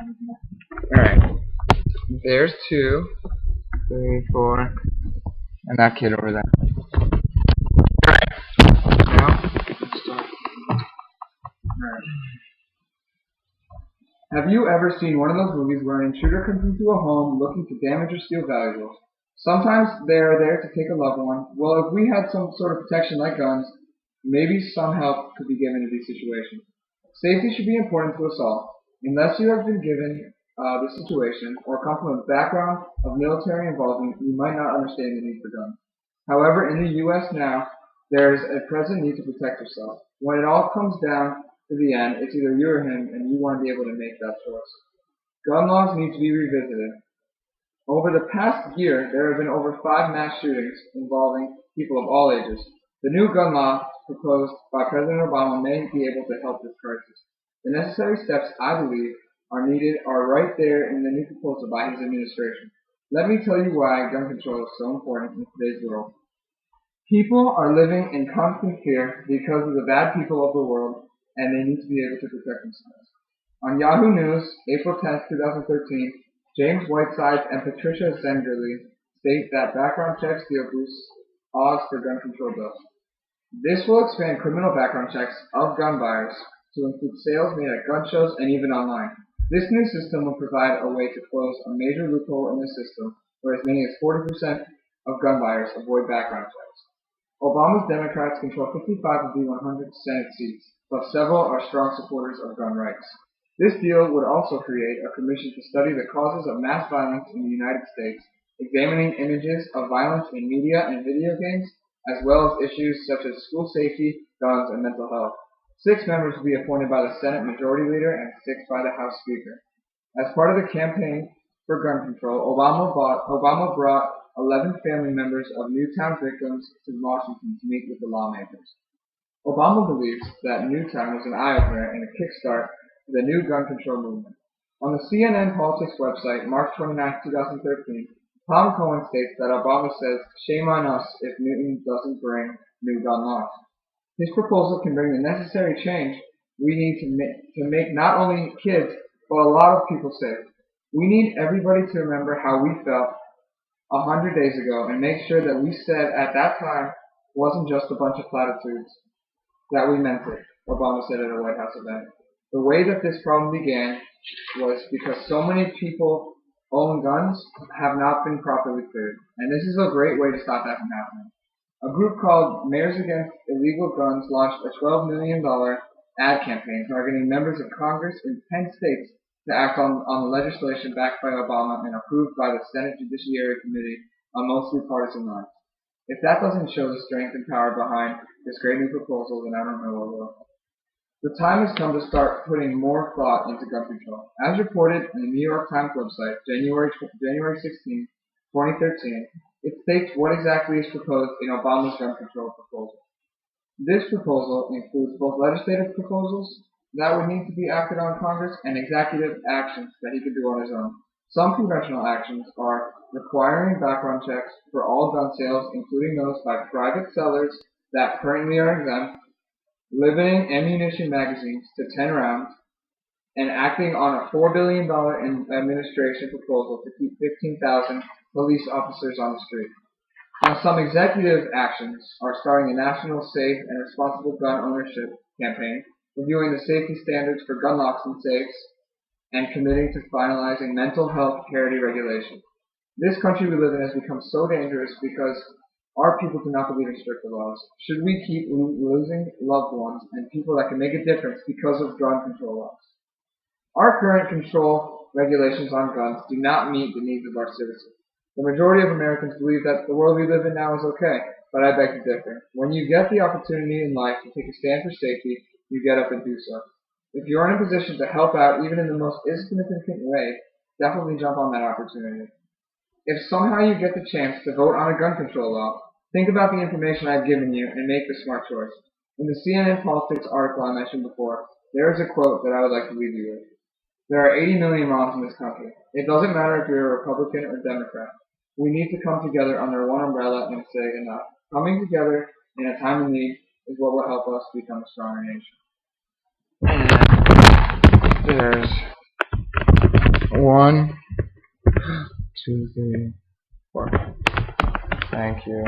Alright. There's 2, 3, 4, and that kid over there. Alright. Now, let's start. Alright. Have you ever seen one of those movies where an intruder comes into a home looking to damage or steal valuables? Sometimes they are there to take a loved one. Well, if we had some sort of protection like guns, maybe some help could be given in these situations. Safety should be important to us all. Unless you have been given this situation or come from a background of military involvement, you might not understand the need for guns. However, in the U.S. now, there is a present need to protect yourself. When it all comes down to the end, it's either you or him, and you want to be able to make that choice. Gun laws need to be revisited. Over the past year, there have been over 5 mass shootings involving people of all ages. The new gun law proposed by President Obama may be able to help this crisis. The necessary steps, I believe, are needed are right there in the new proposal by his administration. Let me tell you why gun control is so important in today's world. People are living in constant fear because of the bad people of the world, and they need to be able to protect themselves. On Yahoo News, April 10, 2013, James Whiteside and Patricia Zengerle state that background checks deal boosts odds for gun control bills. This will expand criminal background checks of gun buyers to include sales made at gun shows and even online. This new system will provide a way to close a major loophole in the system where as many as 40% of gun buyers avoid background checks. Obama's Democrats control 55 of the 100 Senate seats, but several are strong supporters of gun rights. This deal would also create a commission to study the causes of mass violence in the United States, examining images of violence in media and video games, as well as issues such as school safety, guns, and mental health. 6 members will be appointed by the Senate Majority Leader and 6 by the House Speaker. As part of the campaign for gun control, Obama brought 11 family members of Newtown victims to Washington to meet with the lawmakers. Obama believes that Newtown was an eye-opener and a kickstart to the new gun control movement. On the CNN Politics website, March 29, 2013, Tom Cohen states that Obama says, "Shame on us if Newton doesn't bring new gun laws." His proposal can bring the necessary change we need to make not only kids, but a lot of people safe. We need everybody to remember how we felt 100 days ago and make sure that we said at that time wasn't just a bunch of platitudes, that we meant it, Obama said at a White House event. The way that this problem began was because so many people own guns have not been properly cleared, and this is a great way to stop that from happening. A group called Mayors Against Illegal Guns launched a $12 million ad campaign targeting members of Congress in 10 states to act on the legislation backed by Obama and approved by the Senate Judiciary Committee on mostly partisan lines. If that doesn't show the strength and power behind this great new proposal, then I don't know what will. The time has come to start putting more thought into gun control. As reported in the New York Times website, January 16, 2013, it states what exactly is proposed in Obama's gun control proposal. This proposal includes both legislative proposals that would need to be acted on in Congress and executive actions that he could do on his own. Some conventional actions are requiring background checks for all gun sales, including those by private sellers that currently are exempt, limiting ammunition magazines to 10 rounds, and acting on a $4 billion administration proposal to keep 15,000 police officers on the street. Now, some executive actions are starting a national safe and responsible gun ownership campaign, reviewing the safety standards for gun locks and safes, and committing to finalizing mental health parity regulation. This country we live in has become so dangerous because our people do not believe in stricter laws. Should we keep losing loved ones and people that can make a difference because of gun control laws? Our current control regulations on guns do not meet the needs of our citizens. The majority of Americans believe that the world we live in now is okay, but I beg to differ. When you get the opportunity in life to take a stand for safety, you get up and do so. If you're in a position to help out even in the most insignificant way, definitely jump on that opportunity. If somehow you get the chance to vote on a gun control law, think about the information I've given you and make the smart choice. In the CNN Politics article I mentioned before, there is a quote that I would like to leave you with. There are 80 million moms in this country. It doesn't matter if you're a Republican or Democrat. We need to come together under one umbrella and say enough. Coming together in a time of need is what will help us become a stronger nation. And there's 1, 2, 3, 4. Thank you.